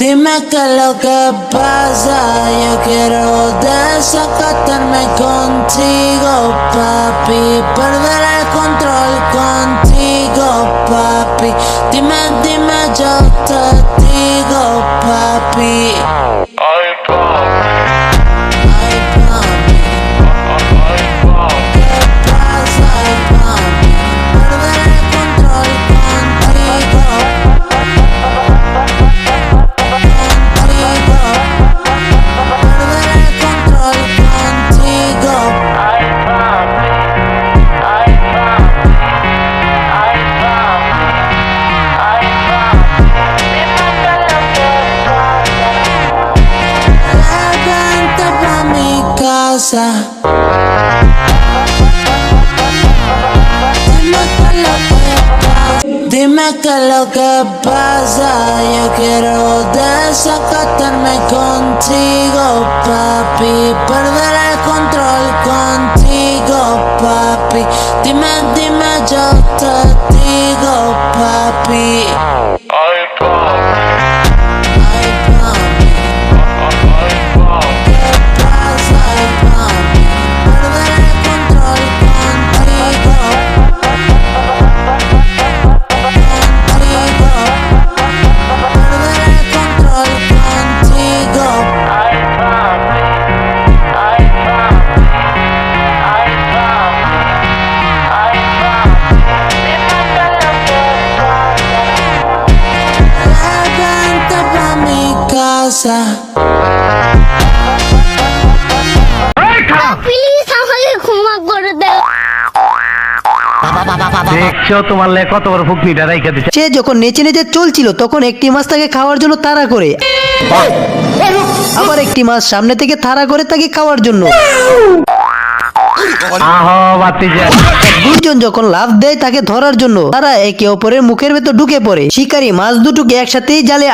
Dime qué es lo que pasa, yo quiero desacatarme contigo, papi, perder el control contigo, papi. Dime, dime, yo te digo, papi. Ay, papi. Ay, papi. ¿Qué pasa, papi? Perder el control contigo. Dime qué es lo que pasa, yo quiero desacatarme contigo, papi, perder el control contigo, papi. Dime, dime, yo te digo, papi. Ay, papi. Ay, papi. ¿Qué pasa, papi? Perder el control contigo. Please আমাকে ক্ষমা করে দাও। দেখছো তোমার লে কত বড় ফুকনিটা রাইখা দিছে। সে যখন নেচে নেচে চলছিল তখন একটি মাছ তাকে খাওয়ার জন্য তাড়া করে, আবার একটি মাছ সামনে থেকে তাড়া করে তাকে খাওয়ার জন্য। আহো বাতিজা, দুইজন যখন লাফ দেয় তাকে ধরার জন্য, তারা একে অপরের মুখের ভেতর ঢুকে পড়ে। শিকারী মাছ দুটোকে একসাথেই জালে